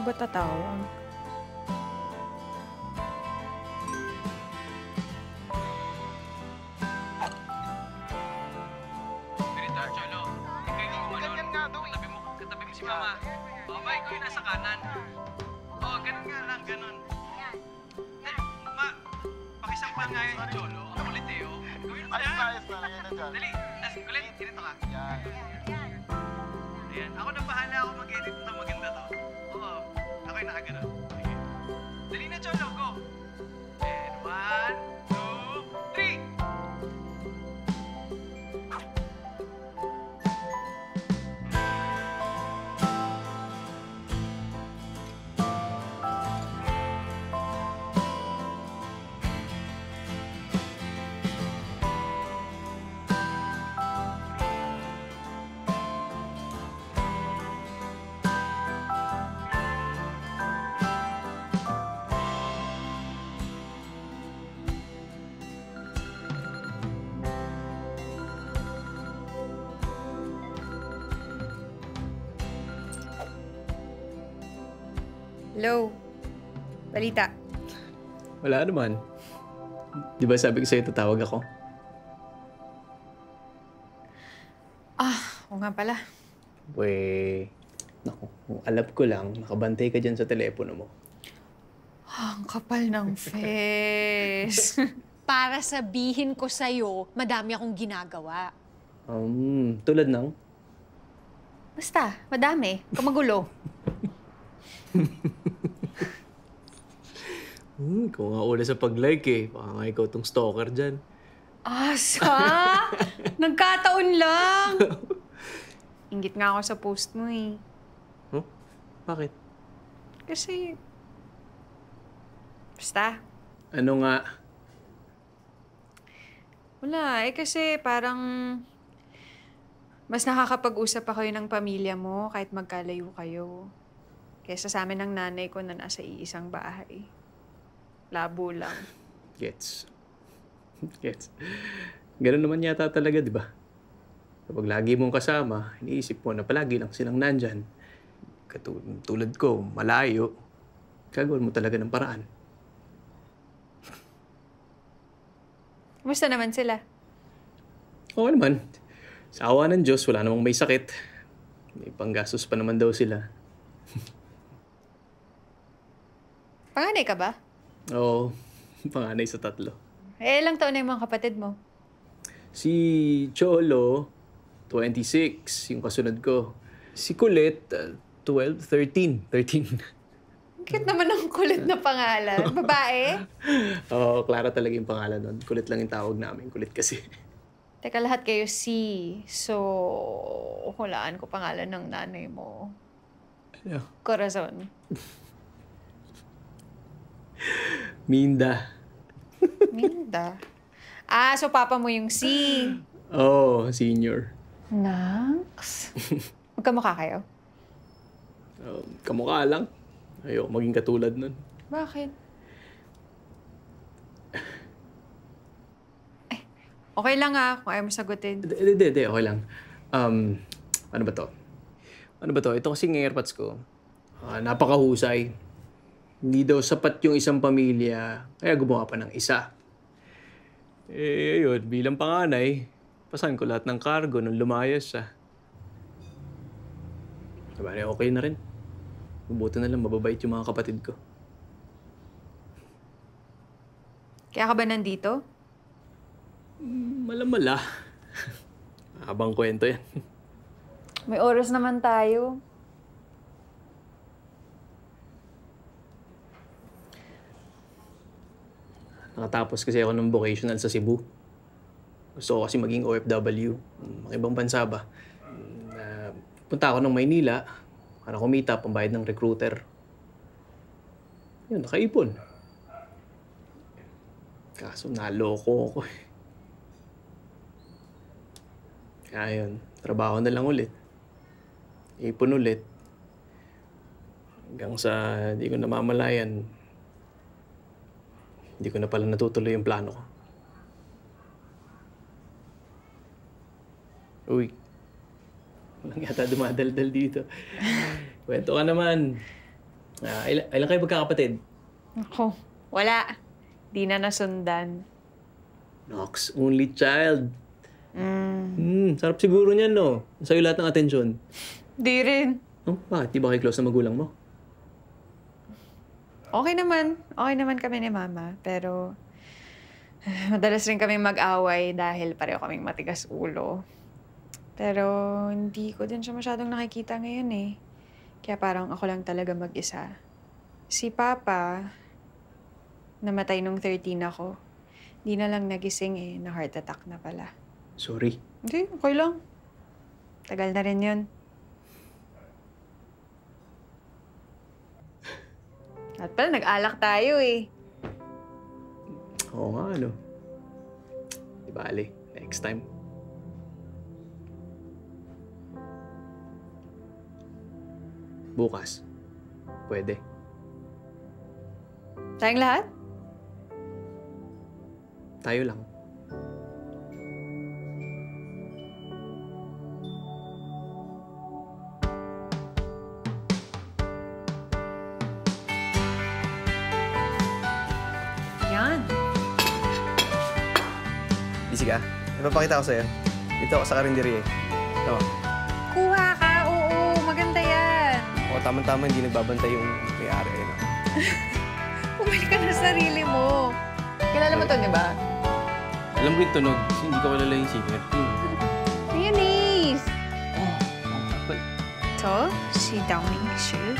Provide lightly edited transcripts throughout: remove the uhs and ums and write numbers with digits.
ba tatawag? Ganito, Cholo. Ikaw yung gumanon. Katabi mo si Mama. O, ba, ikaw yung nasa kanan. O, ganun nga lang, ganun. Ma, pakisampal nga yun, Cholo. Ang kulit eh, oh. Gawin mo yan. Ayos na lang yan na dyan. Dali, kulit, ganito ka. Yan. Ayan, ako na bahala ako mag-edit na maganda to. Oo, ako yung nakaganon. Sige. Dali na, Cholo, go. And 1, 2, 3. Hello? Balita. Wala naman. Di ba sabi ko sa'yo tatawag ako? Oo nga pala. We, naku, kung alam ko lang, nakabantay ka dyan sa telepono mo. Ang kapal ng face. Para sabihin ko sa'yo, madami akong ginagawa. Tulad ng? Basta, madami. Kamagulo. Ikaw nga una sa pag-like eh. Baka nga ikaw tong stalker dyan. Asa? Nagkataon lang. Ingit nga ako sa post mo eh. Huh? Bakit? Kasi... Basta. Ano nga? Wala eh kasi parang... Mas nakakapag-usap pa kayo ng pamilya mo kahit magkalayo kayo. Kesa sa amin ng nanay ko na nasa iisang bahay. Labo lang. Gets. Gets. Ganun naman yata talaga, di ba? Kapag lagi mong kasama, iniisip mo na palagi lang silang nandyan. Tulad ko, malayo. Gagawin mo talaga ng paraan. Kumusta naman sila? Oo naman. Sa awa ng Diyos, wala namang may sakit. May panggastos pa naman daw sila. Panganay ka ba? Oo, panganay sa 3. Eh, ilang taon na yung mga kapatid mo? Si Cholo, 26, yung kasunod ko. Si Kulit, 12, 13. 13. Cute naman ang kulit na pangalan. Babae? Oo, Clara talaga yung pangalan nun. Kulit lang yung tawag namin. Kulit kasi. Teka, lahat kayo C. So, hulaan ko pangalan ng nanay mo. Ano? Corazon. Minda. Minda. So papa mo yung C. Oo, senior. Nax. Magkamukha kayo? Kamukha lang. Ayoko maging katulad nun. Bakit? Okay lang kung ayaw mo sagutin. Hindi, okay lang. Ano ba to? Ito kasing airpods ko. Napakahusay. Hindi daw sapat yung isang pamilya, kaya gumawa pa ng isa. Eh, ayun, bilang panganay, pasan ko lahat ng cargo nung lumayas siya. Diba, okay na rin. Mabuti na lang, mababait yung mga kapatid ko. Kaya ka ba nandito? Malamala. Habang kwento yan. May oras naman tayo. Nakatapos kasi ako ng vocational sa Cebu. Gusto ko kasi maging OFW. Mga ibang bansa ba. Punta ako ng Maynila para kumita, pambayad ng recruiter. Yun, nakaipon. Kaso naloko ako eh. Kaya yun, trabaho na lang ulit. Ipon ulit. Hanggang sa di ko namamalayan, hindi ko na pala natutuloy yung plano ko. Uy, walang yata dumadaldal dito. Kwento ka naman. Ilan kayo magkakapatid? Ako, wala. Di na nasundan. Nox, only child. Sarap siguro niyan, no? Sa'yo lahat ng atensyon. Di rin. Oh, bakit? Di ba kayo close na magulang mo? Okay naman. Okay naman kami ni Mama. Pero madalas rin kaming mag-away dahil pareho kaming matigas ulo. Pero hindi ko din siya masyadong nakikita ngayon eh. Kaya parang ako lang talaga mag-isa. Si Papa, namatay nung 13 ako. Di na lang nagising eh, na heart attack na pala. Sorry. Hindi, okay lang. Tagal na rin yun. At pala, nag-alak tayo eh. Oo nga, ano. Di bale, next time. Bukas. Pwede. Tayong lahat? Tayo lang. Yan. Busy ka? Ipapakita ko sa'yo. Dito ako sa karinderya eh. Ito. Kuha ka, oo. Maganda yan. O, tama-tama hindi nagbabantay yung may-ari. Eh, no? Pumili ka na sarili mo. Kilala mo to, di ba? Alam ko yung tunog, kasi hindi ko kilala yung singer. Mayonnaise! Ito, si Downing Shoe.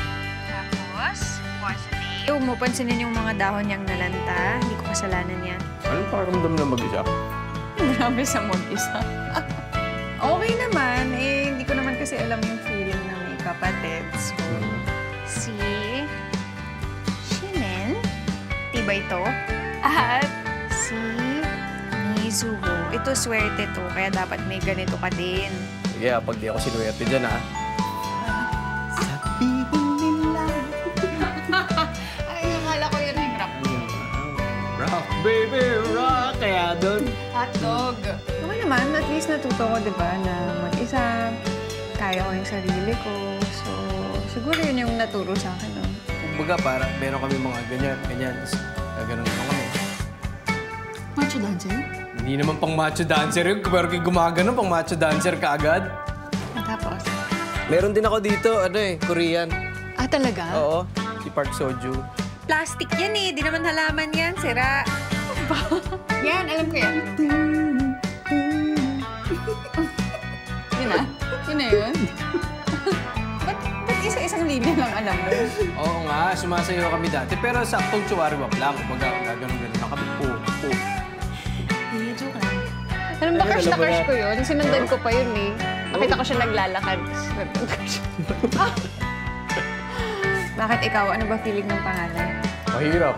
Tapos, wasabi. Huwag mo pansinin yung mga dahon niyang nalanta. Hindi ko kasalanan yan. Anong pakiramdam na mag-isa? Grabe sa mag-isa. Okay naman. Eh, hindi ko naman kasi alam yung feeling na may kapatid. So, si Shinen, tibay to. At si Mizuho. Ito, swerte to. Kaya dapat may ganito ka din. Sige, pag di ako sinuwerte dyan, ha? Ay, nakala ko yun yung rap. Rock, baby, rock! Kaya doon. Hotdog. Okay naman, at least natuto ko, di ba, na mag-isa. Kaya ko yung sarili ko. So, siguro yun yung naturo sa akin, no? Kumbaga, parang meron kami mga ganyan. Ganun naman kami. Macho dancer? Hindi naman pang macho dancer yun, pero kung gumagano, pang macho dancer ka agad. Tapos? Meron din ako dito, Korean. Ah, talaga? Oo, si Park Soju. Plastic yan eh. Di naman halaman yan. Sira. Yan, alam ko yan. Yun na? Yun na yun? Ba't isa-isang linya lang alam mo? Oo nga, sumasayo kami dati. Pero saktong tsuwari-wap lang. Kumbaga, gano'n-gano'n lang kami. Hindi, joke lang. Alam ba, crush na crush ko yun? Sinundan ko pa yun eh. Nakita ko siya naglalakad. Sinundan ko siya. Bakit ikaw? Ano ba feeling ng pangalan? Mahirap.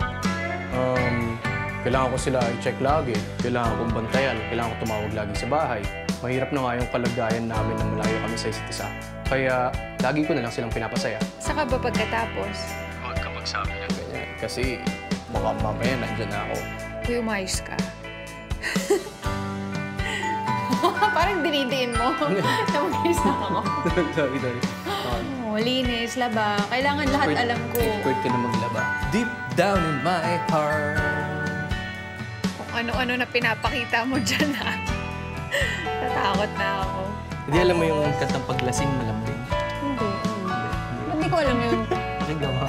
Kailangan ko sila i-check lagi. Kailangan kong bantayan. Kailangan ko tumawag lagi sa bahay. Mahirap na nga yung kalagayan namin na malayo kami sa isa't isa. Kaya lagi ko na lang silang pinapasaya. Saka ba pagkatapos? Huwag ka magsabi ng Ganyan. Kasi baka mamaya nandyan na ako. Kuya, umayos ka. Parang dinidiin mo. Namagis na ako. Sorry. Oh, linis, laba. Kailangan lahat alam ko. Expert ka na maglaba. Deep down in my heart. Kung ano-ano na pinapakita mo dyan, ha? Natakot na ako. Hindi alam mo yung kantang paglasing malambing? Hindi. Hindi ko alam yun. Pakinggan mo.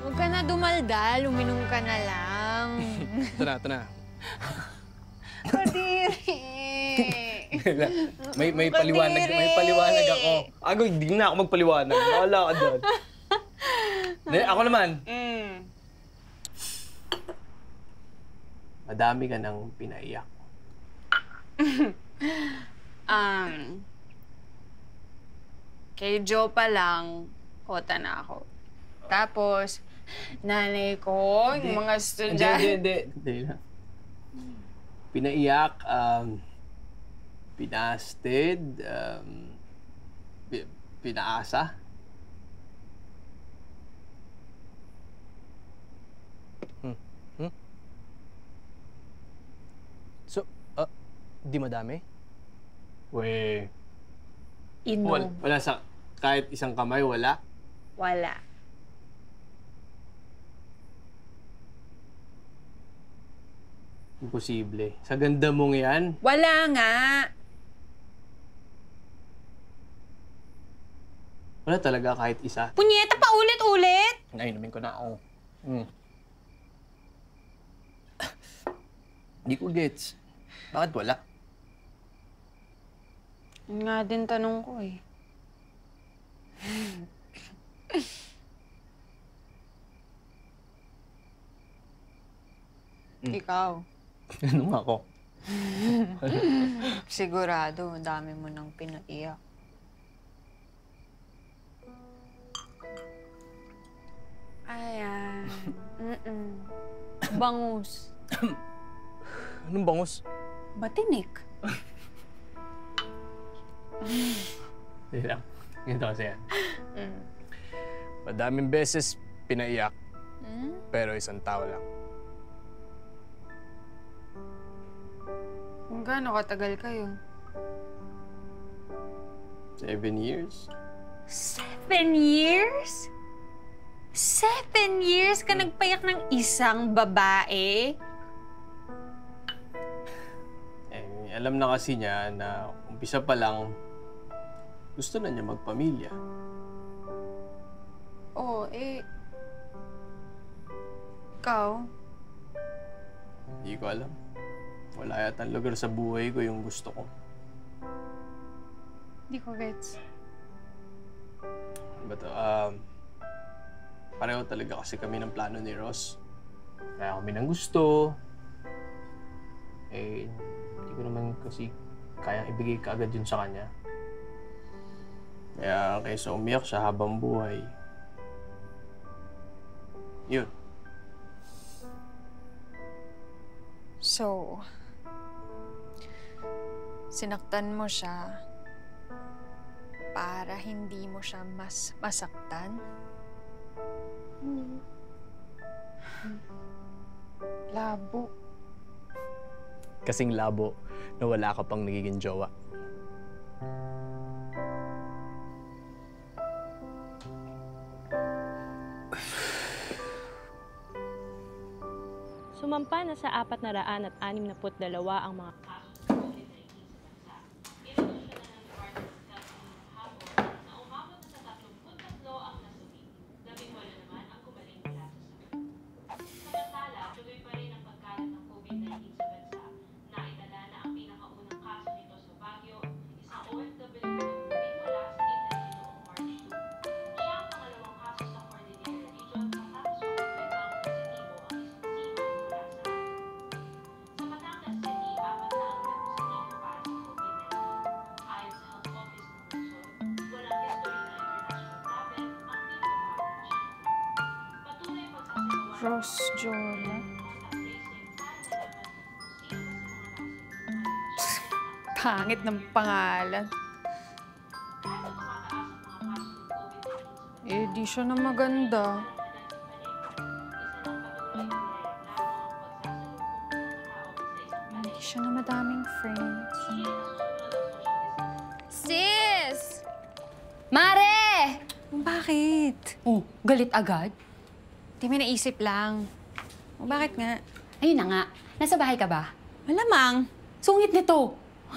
Huwag ka na dumaldal, uminom ka na lang. Ito na. Kadiri! may paliwanag ako. Hindi na ako magpaliwanag. Wala ka doon. Ako naman. Madami ka nang pinaiyak. Kay Joe pa lang, kota na ako. Tapos, nanay ko, yung mga estudyante. Hindi na. Pinaiyak, pinasted, pinaasa. Hindi madami? We, Ino. wala sa kahit isang kamay, wala. Wala. Imposible. Sa ganda mong yan, Wala nga. wala talaga kahit isa. Punyeta pa ulit-ulit. Nainumin ko na ako. Hindi ko gets. Bakit wala? Yun nga din tanong ko eh. Ikaw. Anong ako? Sigurado, ang dami mo nang pinaiyak. Ayan. Bangus. Anong bangus? Batinik. Hindi lang. Ganito kasi yan. Madaming beses pinaiyak, pero isang tao lang. Kung gaano katagal kayo? 7 years? 7 years? 7 years ka nagpayak ng isang babae? Alam na kasi niya na umpisa pa lang, gusto na niya magpamilya. Oo, ikaw? Hindi ko alam. Wala yata ang lugar sa buhay ko yung gusto ko. Hindi ko gets. Ano ba to? Pareho talaga kasi kami ng plano ni Ross. Kaya kami ng gusto. Hindi ko naman kasi kayang ibigay kaagad yun sa kanya. Kaya kaysa umiyak siya habang buhay. Yun. So, sinaktan mo siya para hindi mo siya mas masaktan? Labo. Kasing labo na wala ka pang nagiging jowa. Sumampa na sa 462 ang mga kaso sa COVID-19 sa bansa. Inunsyo na ng Department of Health ngayong hapon na umabot na sa 33 ang nasawi, 18 naman ang gumaling mula sa sakit. Samantala, tuloy pa rin ang pagkalat ng COVID-19 sa bansa. Naitala na ang pinakaunang kaso nito sa Baguio, isang OFW na bumalik mula sa Italy noong March 2. Siya ang pangalawang kaso sa Cordillera Region matapos mapagpetang positibo ang isang seaman mula sa Sa Batangas City, 4 na ang positibo para sa COVID-19. Ayon sa Health Office ng Luzon, walang history na international travel ang pinabagong siya. Patuloy ang pagsasagawa ng Ross Jola. contact tracing para malaman kung sino ba sa mga nasintomatikasyon Pangit ng pangalan. kahit na tumataas ang mga kaso ng COVID-19 sa Eh, di siya na maganda. Di siya na madaming friends. Sis! Mare! Bakit? Oh, galit agad? Di may naisip lang. O bakit nga? Ayun na nga, nasa bahay ka ba? Malamang. Sungit nito.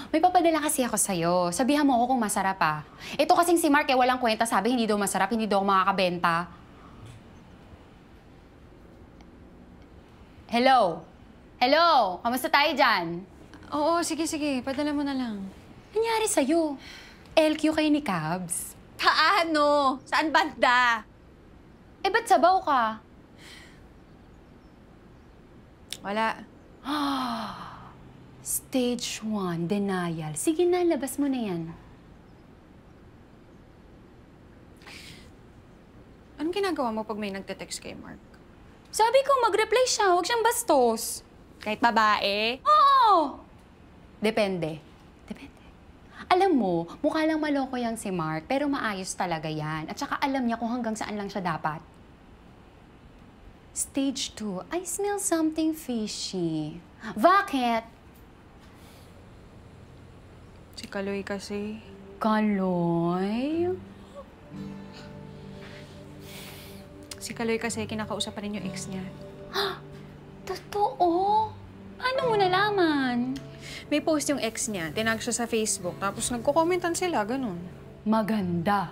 May papadala kasi ako sa'yo. Sabihan mo ako kung masarap ah. Ito kasing si Mark walang kwenta. Sabi hindi daw masarap, hindi daw makakabenta. Hello? Hello? Kamusta tayo dyan? Oo, sige. Padala mo na lang. Nangyari sa'yo? LQ kayo ni Cabs? Paano? Saan banda? Eh, ba't sabaw ka? Wala. Stage 1, denial. Sige na, labas mo na yan. Anong ginagawa mo pag may nagte-text kay Mark? Sabi ko, mag-reply siya. Huwag siyang bastos. Kahit babae? Oo! Depende. Alam mo, mukha lang maloko yang si Mark, pero maayos talaga yan. At saka alam niya kung hanggang saan lang siya dapat. Stage 2, I smell something fishy. Bakit? Si Kaloy kasi. Kaloy? Si Kaloy kasi, kinakausap pa rin yung ex niya. Totoo? Paano mo nalaman? May post yung ex niya, tinag siya sa Facebook, tapos nagko-commentan sila, ganun. Maganda.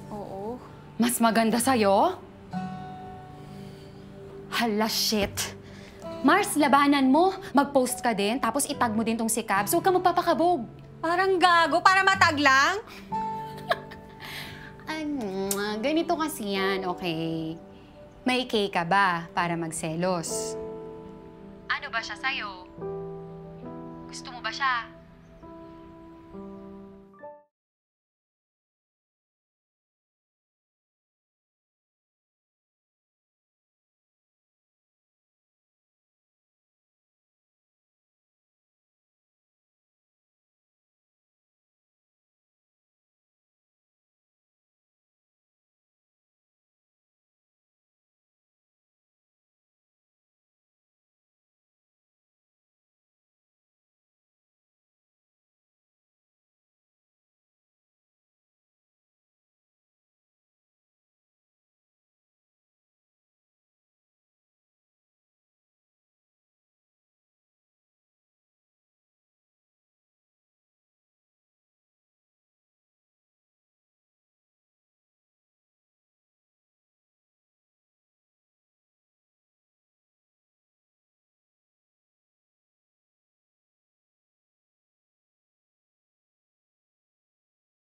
Oo. Mas maganda sa'yo? Hala, shit. Mars, labanan mo. Mag-post ka din, tapos itag mo din tong si Cabs. Huwag ka magpapakabog. Parang gago, para matag lang. Ganito kasi yan, okay? May K ka ba para magselos? Ano ba siya sa'yo? Gusto mo ba siya?